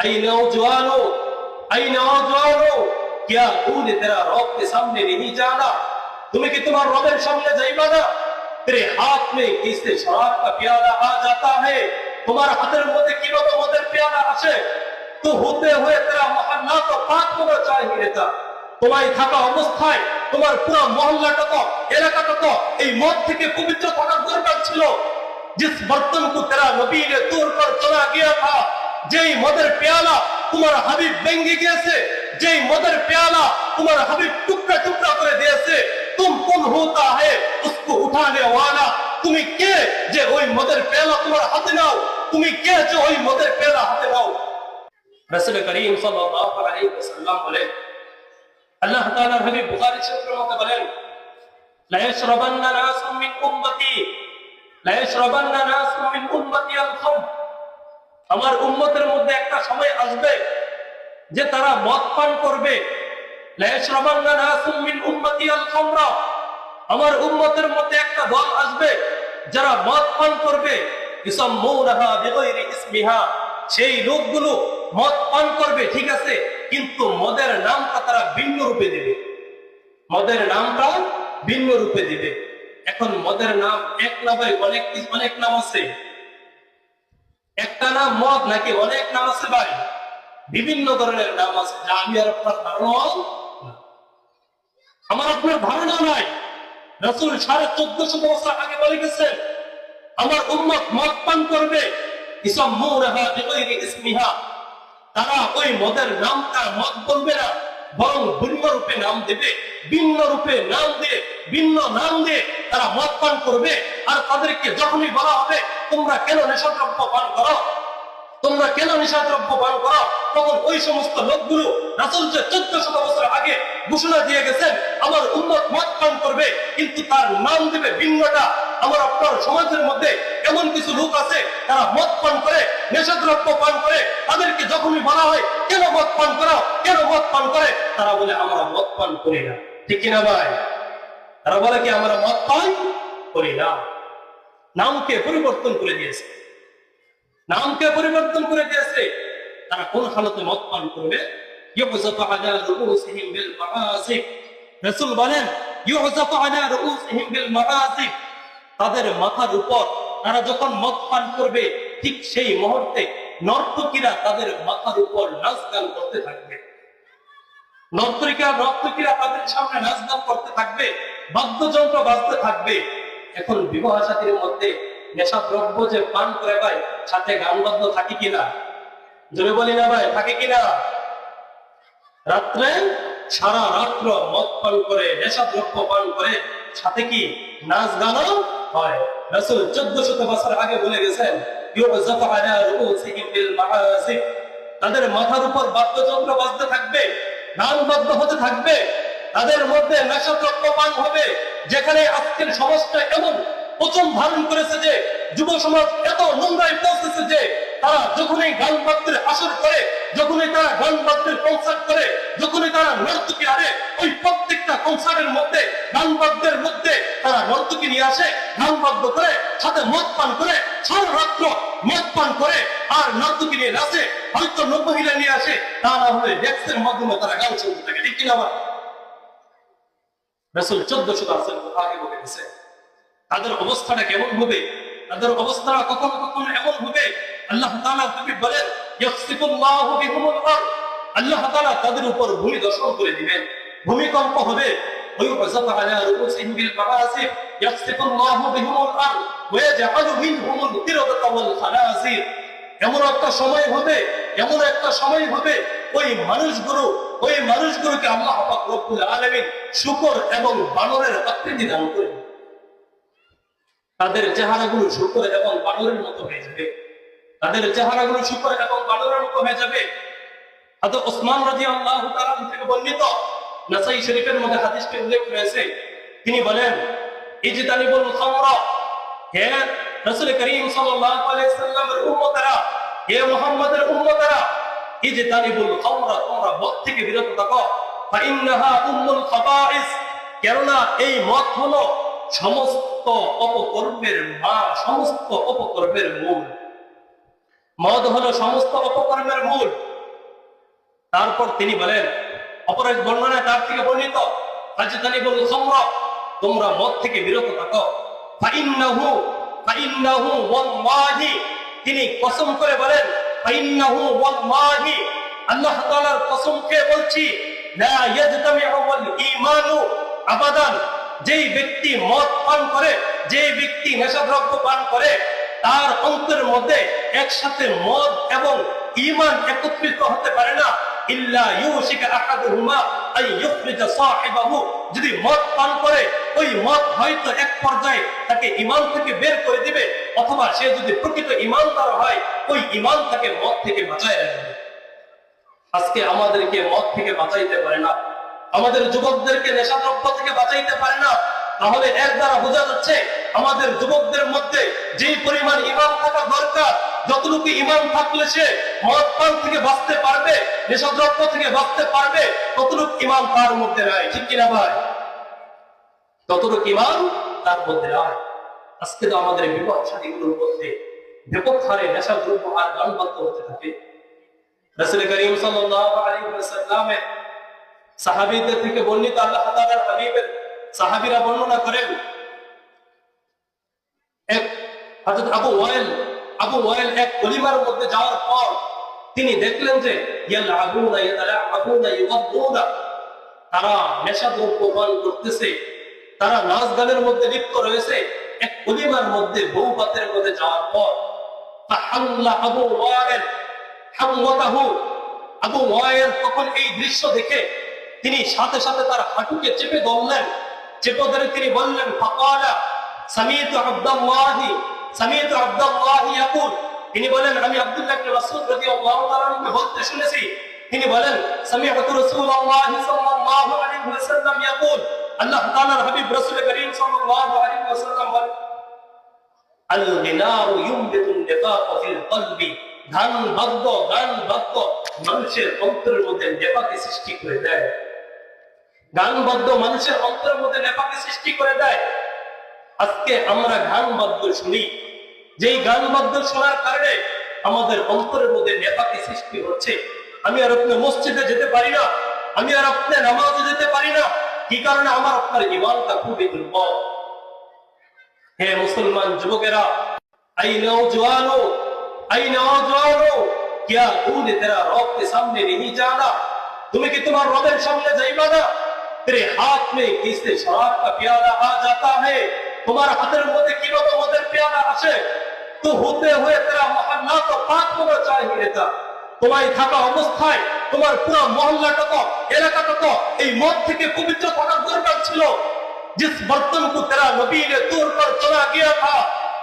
ऐ नौजवानों, ऐ नौजवानों, क्या तूने तेरा रब के सामने नहीं जाना? तुम्हें कि तुम्हारे रबेर सामने जाइबा ना? तेरे हाथ में किससे शराब का प्याला आ जाता है, तुम्हारे हाथेर मध्य কিভাবে মদের प्याला আসে? तो होते हुए तेरा मोहल्ला तो पाक होना चाहिए था। তোমায় থাকা অবস্থায় তোমার পুরো মহল্লাটা তো এলাকাটা তো এই মদ থেকে পবিত্র থাকার দরকার ছিল। जिस बर्तन को तेरा नबी ने तोड़ कर चला गया था, যেই মদের प्याला তোমার হাবিব ভেঙে গিয়েছে, যেই মদের प्याला তোমার হাবিব টুকরা টুকরা করে দিয়েছে, तुम कौन होता है उसको उठाने वाला? তুমি কে যে ওই মদের प्याला তোমার হাতে নাও? তুমি কে যে ওই মদের प्याला হাতে নাও? রাসূল করিম সাল্লাল্লাহু আলাইহি ওয়াসাল্লাম বলেন, আল্লাহ তাআলার হাবিব বুখারী শরীফের মধ্যে বলেন, লা ইয়াশরাবান্না নাসুম মিন উম্মতি, লা ইয়াশরাবান্না নাসুম মিন উম্মতি আল-খাম। আমার উম্মতের মধ্যে একটা সময় আসবে যে তারা মদ পান করবে। লা ইয়াশরাবান্না নাসুম মিন উম্মতি আল-খামরা। আমার উম্মতের মধ্যে একটা দল আসবে যারা মদ পান করবে। ইসাম্মুনাহা বিগাইরি ইসমিহা। সেই লোকগুলো মদ পান করবে, ঠিক আছে, কিন্তু মদের নামটা তারা ভিন্ন রূপে দেবে। মদের নামটা ভিন্ন রূপে দিবে। এখন মদের নাম এক না ভাই, অনেক নাম আছে। একটা নাম মদ নাকি অনেক নাম আছে ভাই? বিভিন্ন ধরনের নাম আছে, যা আমি আর আপনার ধারণা, আমার আপনার ধারণা নাই। রাসূল 1450 বছর আগে বলে গেছেন, আমার উম্মত মদ পান করবে। ইসাম্মুনাহা বিগাইরি ইসমিহা। তারা ওই মদের নামটা মদ বলবে না, বরং ভিন্ন রূপে নাম দেবে। ভিন্ন রূপে নাম দিয়ে, ভিন্ন নাম দিয়ে তারা মদ পান করবে। আর তাদেরকে যখনই বলা হবে তোমরা কেন নেশাদ্রব্য পান করো, তোমরা কেন নেশাদ্রব্য পান করো, তখন ওই সমস্ত লোকগুলো রাসূল যে 1400 বছর আগে ঘোষণা দিয়ে গেছেন আমার উম্মত মদ পান করবে, কিন্তু তার নাম দেবে ভিন্নটা। আমার আপনার সমাজের মধ্যে এমন কিছু লোক আছে তারা মদ পান করে, নেশাদ্রব্য পান করে। তাদেরকে যখনই বলা হয় কেন মদ পান করো, কেন মদ পান করে, তারা বলে আমরা মদ পান করি না। ঠিক কিনা ভাই? তারা বলে কি আমরা মদ পান করি না। নামকে পরিবর্তন করে দিয়েছে, নামকে পরিবর্তন করে দিয়েছে। তারা কোন হালতে মদ পান করবে? ইউযাফু আলা রুউসিহিম বিল মাআসিব। রাসূল বলেন ইউযাফু আলা রুউসিহিম বিল মাআসিব। তাদের মাথার উপর তারা যখন মদ পান করবে, ঠিক সেই মুহূর্তে নর্তকীরা তাদের মাথার উপর নাচ গান করতে থাকবে। নর্তকীরা তাদের সামনে নাচ গান করতে থাকবে, বাদ্যযন্ত্র বাজতে থাকবে। এখন বিবাহ সাথীর মধ্যে নেশাদ্রব্য যে পান করে ভাই, সাথে গান বাদ্য থাকে কিনা? জোরে বলি না ভাই, থাকে কিনা? রাত্রে সারা রাত্র মদ পান করে, নেশাদ্রব্য পান করে, সাথে কি নাচ গানও হয়। রাসূল 1400 বছর আগে বলে গেছেন ইউযাফু আলা রুউসিহিম বিল মাআসিব। তাদের মাথার উপর বাদ্যযন্ত্র বাজতে থাকবে, গান বাদ্য হতে থাকবে, তাদের মধ্যে নেশাদ্রব্য পান হবে। যেখানে আজকের সমাজটা এমন পচন ধারণ করেছে যে যুব সমাজ এত নোংরায় পৌঁছেছে যে তারা যখনই গান বাদ্যের আসর করে, যখনই তারা গান বাদ্যের কনসার্ট করে, যখনই তারা নর্তকী আনে, ওই প্রত্যেকটা কনসার্টের মধ্যে গান বাদ্যের মধ্যে তারা নর্তকী নিয়ে আসে, গান বাদ্য করে, সাথে মদ পান করে, সারা রাত্র মদ পান করে আর নর্তকী নিয়ে নাচে। হয়তো মহিলা নিয়ে আসে, তা না হলে ডেস্কের মাধ্যমে তারা গান শুনতে থাকে। ঠিক কিনা? রাসূল 1400 বছর আগে বলে গেছে তাদের অবস্থাটা কেমন হবে, তাদের অবস্থাটা কখনো কখনো এমন হবে। আল্লাহ তাআলা হাবিব বলেন ইয়াসিফুল্লাহু বিহুমুল আরদ। আল্লাহ তাআলা তাদের উপর ভূমি দর্শন করে দিবেন, ভূমিকম্প হবে। ওয়ায়ুযাফু আলা রুউসিহিম বিল মাআসিব ইয়াসিফুল্লাহু বিহুমুল আরদ ওয়া ইয়াজআলু মিনহুমুল কিরাদাতা ওয়াল খানাজির। এমন একটা সময় হবে, এমন একটা সময় হবে ওই মানুষগুলোকে আল্লাহ পাক রব্বুল আলামিন শূকর এবং বানরের আকৃতি দান করবেন। তাদের চেহারাগুলো শূকর এবং বানরের মতো হয়ে যাবে, তাদের চেহারাগুলো শূকর এবং বানরের মতো হয়ে যাবে। হযরত ওসমান রাদিয়াল্লাহু তাআলা থেকে বর্ণিত নাসাই শরীফের মধ্যে হাদিসটি উল্লেখ রয়েছে, তিনি বলেন ইজতানিবুল খামরা। হে রাসূল করিম সাল্লাল্লাহু আলাইহি সাল্লামের উম্মতরা, হে মুহাম্মদের উম্মতরা, ইজতানিবুল খামরা, তোমরা মদ থেকে বিরত থাকো। ফাইন্নাহা উম্মুল খাবাইস। কেননা এই মদ হলো সমস্ত অপকর্মের মা, সমস্ত অপকর্মের মূল। মদ হলো সমস্ত অপকর্মের মূল। তারপর তিনি বলেন, অপর এক বর্ণনায় তার থেকে বর্ণিত, ফাজতানিবুল খামরা, তোমরা মদ থেকে বিরত থাকো। ফাইন্নাহু ওয়াল্লাহি, তিনি কসম করে বলেন, ফাইন্নাহু ওয়াল্লাহি, আল্লাহ তাআলার কসম খেয়ে বলছি, লা ইয়াজতামিউ ওয়াল ঈমানু আবাদান, যেই ব্যক্তি মদ পান করে, যেই ব্যক্তি নেশাদ্রব্য পান করে, তার অন্তরের মধ্যে একসাথে মদ এবং ঈমান একত্রিত হতে পারে না। ইল্লা ইউশিকা আহাদুহুমা আই ইউখরিজা সাহিবাহু, যদি মদ পান করে ওই মদ হয়তো এক পর্যায়ে তাকে ঈমান থেকে বের করে দিবে, অথবা সে যদি প্রকৃত ঈমানদার হয় ওই ঈমান তাকে মদ থেকে বাঁচায় রাখবে। আজকে আমাদেরকে মদ থেকে বাঁচাইতে পারে না, আমাদের যুবকদেরকে নেশাদ্রব্য থেকে বাঁচাইতে পারে না, তাহলে এর দ্বারা বোঝা যাচ্ছে আমাদের যুবকদের মধ্যে যে পরিমাণ ঈমান থাকা দরকার, যতটুকু ঈমান থাকলে সে মদ পান থেকে বাঁচতে পারবে, নেশাদ্রব্য থেকে বাঁচতে পারবে, ততটুকু ঈমান তার মধ্যে নাই। ঠিক কিনা ভাই? ততটুকু ঈমান তার মধ্যে নাই। আজকে তো আমাদের বিবাহ শাদীগুলোর মধ্যে ব্যাপক হারে নেশাদ্রব্য আর গানবাদ্য হতে থাকে। রাসূল করিম সাল্লাল্লাহু আলাইহি ওয়াসাল্লামের সাহাবীদের থেকে বর্ণিত, আল্লাহ তাআলার হাবিবের সাহাবীরা বর্ণনা করেন, এক হযরত আবু ওয়াইল এক ওলিমার মধ্যে যাওয়ার পর তিনি দেখলেন যে ইয়ালআবুনা ইয়াতালাআবুনা ইউগাদ্দুনা, তারা নেশাদ্রব্য পান করতেছে, তারা নাচ গানের মধ্যে লিপ্ত রয়েছে। এক ওলিমার মধ্যে বউ বাতের মধ্যে যাওয়ার পর তাহাল্লা আবু ওয়াইল হামওয়াতাহু, আবু ওয়াইল তখন এই দৃশ্য দেখে তিনি সাথে সাথে তার হাঁটুকে চেপে ধরলেন। চেপে ধরে তিনি বললেন, ফাকালা সামিতু আব্দুল্লাহ ইয়াকুল, তিনি বলেন আমি আব্দুল্লাহ ইবনে মাসউদ রাদিয়াল্লাহু তাআলা আনহু বলতে শুনেছি, তিনি বলেন সামি'তু রাসূলুল্লাহ সাল্লাল্লাহু আলাইহি ওয়াসাল্লাম ইয়াকুল, আল্লাহ তাআলার হাবিব রাসূল করিম সাল্লাল্লাহু আলাইহি ওয়াসাল্লাম বলেন, আল গিনাউ ইউমবিতুন নিফাকা ফিল কলবি, গান বাদ্য মানুষের অন্তরের মধ্যে নেফাকে সৃষ্টি করে দেয়। গান বাদ্য মানুষের অন্তরের মধ্যে নেফাকে সৃষ্টি করে দেয়। আজকে আমরা গান বাদ্য শুনি, যেই গান বাদ্য শোনার কারণে আমাদের অন্তরের মধ্যে নেফাকে সৃষ্টি হচ্ছে। আমি আর আপনি মসজিদে যেতে পারি না, আমি আর আপনি নামাজে যেতে পারি না। কি কারণে? আমার আপনার ঈমানটা খুবই দুর্বল। হে মুসলমান যুবকেরা, আই নওজওয়ানো क्या तूने तेरा रब के सामने नहीं जाना? तुम्हें कि तुम्हारे रब सामने जाइबा ना, तेरे हाथ में किससे शराब का प्याला आ जाता है, तुम्हारे हाथेर मध्य किभाবে মদের प्याला আসে, तो होते हुए तेरा मोहल्ला तो पाक होना चाहिए था। তোমায় থাকা অবস্থায় তোমার পুরো মহল্লাটা এলাকাটা এই মদ থেকে পবিত্র থাকা দরকার ছিল। जिस बर्तन को तेरा नबी ने तोड़ कर चला गया था,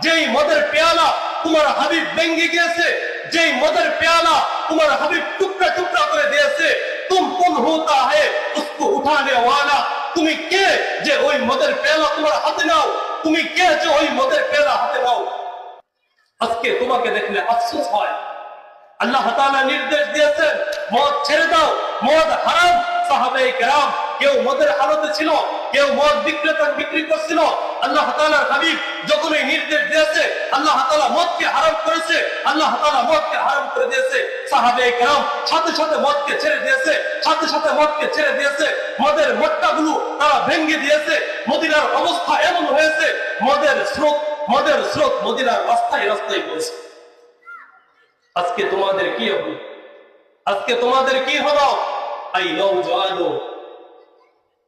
যেই মদের प्याला তোমার হাবিব ভেঙে গিয়েছে, যেই মদের प्याला তোমার হাবিব টুকরা টুকরা করে দিয়েছে, तुम कौन होता है उसको उठाने वाला? তুমি কে যে ওই মদের प्याला তোমার হাতে নাও? তুমি কে যে ওই মদের प्याला হাতে নাও? আজকে তোমাকে দেখলে আফসোস হয়। আল্লাহ তাআলা নির্দেশ দিয়েছেন মদ ছেড়ে দাও, মদ হারাম। সাহাবায়ে কেরাম কেউ মদের হালতে ছিল, কেউ মদ বিক্রি করছিল। আল্লাহ তাআলার হাবিব যখন এই নির্দেশ দিয়েছে, আল্লাহ তাআলা মদকে হারাম করেছে, আল্লাহ তাআলা মদকে হারাম করে দিয়েছে, সাহাবায়ে কেরাম সাথে সাথে মদকে ছেড়ে দিয়েছে, সাথে সাথে মদকে ছেড়ে দিয়েছে। মদের মটকাগুলো তারা ভেঙে দিয়েছে। মদিনার অবস্থা এমন হয়েছে, মদের স্রোত মদিনার রাস্তায় রাস্তায় বইছে। আজকে তোমাদের কি হবে? আজকে তোমাদের কি হলো? आई नौजवानों,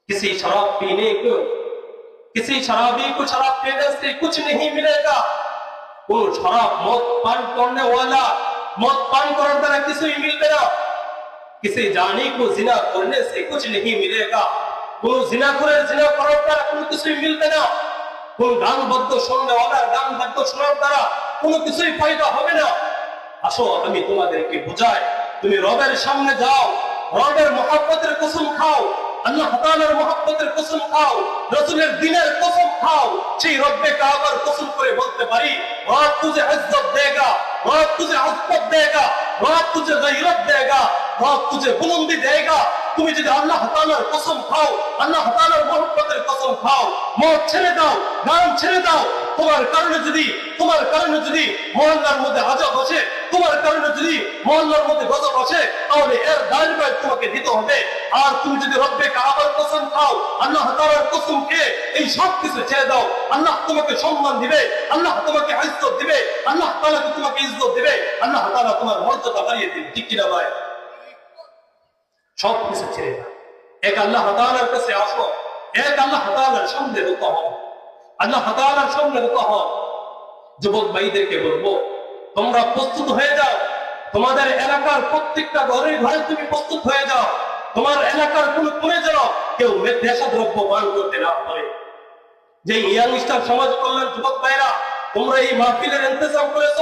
किसी शराब पीने को, किसी शराबी को शराब पीने से कुछ नहीं मिलेगा। वो शराब मौत पान करने वाला मौत पान करने द्वारा किसी मिलते ना। किसी जानी को जिना करने से कुछ नहीं मिलेगा। वो जिना करे जिना करने द्वारा किसी मिलते ना। वो गान बद्द सुनने वाला गान बद्द सुनने द्वारा কোনো কিছুই ফায়দা হবে না। আসো আমি তোমাদেরকে বুঝাই, তুমি রবের সামনে যাও, রবের মহব্বতের কসম খাও, আল্লাহ তাআলার মহব্বতের কসম খাও, রাসূলের দ্বীনের কসম খাও। সেই রব্বে কাবার কসম করে বলতে পারি, রব तुझे इज्जत देगा, रब तुझे अज़मत देगा, रब तुझे गैरत देगा, रब तुझे बुलंदी देगा। তুমি যদি আল্লাহ তাআলার কসম খাও, আল্লাহ তাআলার মহব্বতের কসম খাও, মদ ছেড়ে দাও, গান ছেড়ে দাও, তোমার কারণে যদি মহল্লার মধ্যে আজাব আসে, তোমার কারণে যদি মহল্লার মধ্যে গজব আসে, তাহলে এর দায়ভার তোমাকে দিতে হবে। আর তুমি যদি রব্বে কাবার কসম খাও, আল্লাহ তাআলার কসম খেয়ে এই সব কিছু ছেড়ে দাও, আল্লাহ তোমাকে সম্মান দিবে, আল্লাহ তোমাকে ইজ্জত দিবে, আল্লাহ তাআলা তোমাকে ইজ্জত দিবে, আল্লাহ তাআলা তোমার মর্যাদা বাড়িয়ে দিবে। ঠিক কিনা ভাই? সব কিছু ছেড়ে দাও, এক আল্লাহ তাআলার কাছে আসো, এক আল্লাহ তাআলার সামনে রত হও, আল্লাহ তাআলার সামনে রত হও। যুবক ভাইদেরকে বলবো, তোমরা প্রস্তুত হয়ে যাও, তোমাদের এলাকার প্রত্যেকটা ঘরে ঘরে তুমি প্রস্তুত হয়ে যাও। তোমার এলাকার কোন কোণে যেন কেউ নেশাদ্রব্য পান করতে না পারে। যে ইয়াং স্টার সমাজ কল্যাণ যুবক ভাইরা, তোমরা এই মাহফিলের ইন্তজাম করেছ,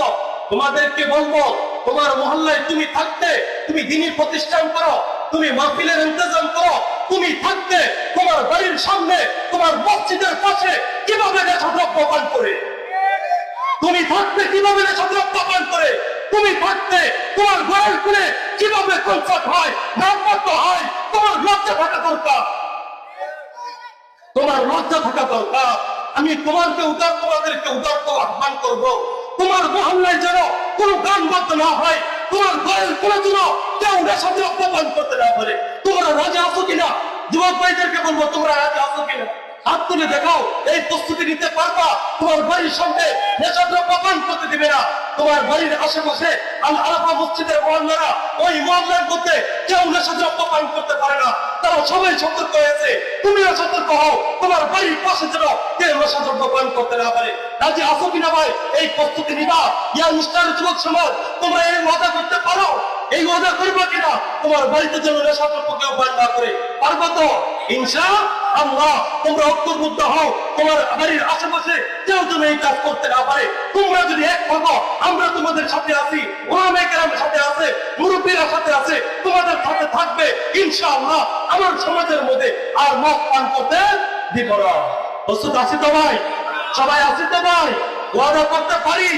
তোমাদেরকে বলবো, তোমার মহল্লায় তুমি থাকতে তুমি দ্বীনি প্রতিষ্ঠান করো, তুমি মাহফিলের ইন্তজাম করো। তুমি থাকতে তোমার বাড়ির সামনে, তোমার মসজিদের পাশে কিভাবে নেশাদ্রব্য পান করে, তুমি থাকতে কিভাবে নেশাদ্রব্য পান করে, তুমি থাকতে তোমার ঘরের কোণে কিভাবে কনসার্ট হয়, নামমাত্র হয়, তোমার লজ্জা থাকা দরকার, তোমার লজ্জা থাকা দরকার। আমি তোমাদেরকে উদারত আহ্বান করবো, তোমার মহল্লায় যেন কোন গান বাদ্য না হয়, তোমার ঘরের কোণে যেন কেউ নেশাদ্রব্য পান করতে না পারে। তোমরা রাজি আছো কিনা? যুবক ভাইদেরকে বলবো, তোমরা রাজি আছো কিনা? হাত তুলে দেখাও, এই প্রস্তুতি নিতে পারবা? তোমার বাড়ির সামনে নেশাদ্রব্য পান করতে দিবে না। তোমার বাড়ির আশেপাশে আল আরাফা মসজিদের মহল্লারা, ওই মহল্লার মধ্যে কেউ নেশাদ্রব্য পান করতে পারে না। তারা সবাই সতর্ক হয়েছে, তুমিও সতর্ক হও, তোমার বাড়ির পাশে যেন কেউ নেশাদ্রব্য পান করতে না পারে। রাজি আছো কিনা ভাই? এই প্রস্তুতি নিবা? ইয়া মুস্তার যুবক সমাজ, তোমরা এই ওয়াদা করতে পারো? এই ওয়াদা করবে কিনা তোমার বাড়িতে যেন নেশাদ্রব্য কেউ পান না করে? পারবো তো ইনশাআল্লাহ? তোমরা ঐক্যবদ্ধ হও, তোমার বাড়ির আশেপাশে কেউ যেন এই কাজ করতে না পারে। তোমরা যদি এক থাকো, আমরা তোমাদের সাথে আছি, ওলামায়ে কেরামের সাথে আছে, মুরব্বীরা সাথে আছে, তোমাদের সাথে থাকবে ইনশাআল্লাহ। আমার সমাজের মধ্যে আর মদ পান করতে দিব না। প্রস্তুত আছি তো ভাই? সবাই আছি তো ভাই? ওয়াদা করতে পারি?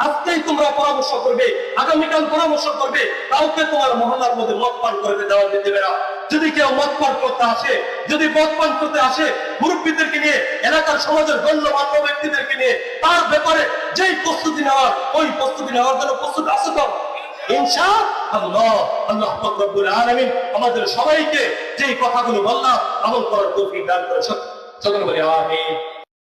আজকেই তোমরা পরামর্শ করবে, আগামীকাল পরামর্শ করবে, কাউকে তোমার মহল্লার মধ্যে মদ পান করতে দেওয়া দেবে না। যদি কেউ মদ পান করতে আসে, যদি মদ পান করতে আসে, মুরব্বীদেরকে নিয়ে, এলাকার সমাজের গণ্যমান্য ব্যক্তিদেরকে নিয়ে, তার ব্যাপারে যেই প্রস্তুতি নেওয়ার, ওই প্রস্তুতি নেওয়ার জন্য প্রস্তুত আছে তো ইনশাআল্লাহ? আল্লাহ পাক রব্বুল আলামিন আমাদের সবাইকে যেই কথাগুলো বললাম আমল করার তৌফিক দান করে। সকলে বলি আমিন।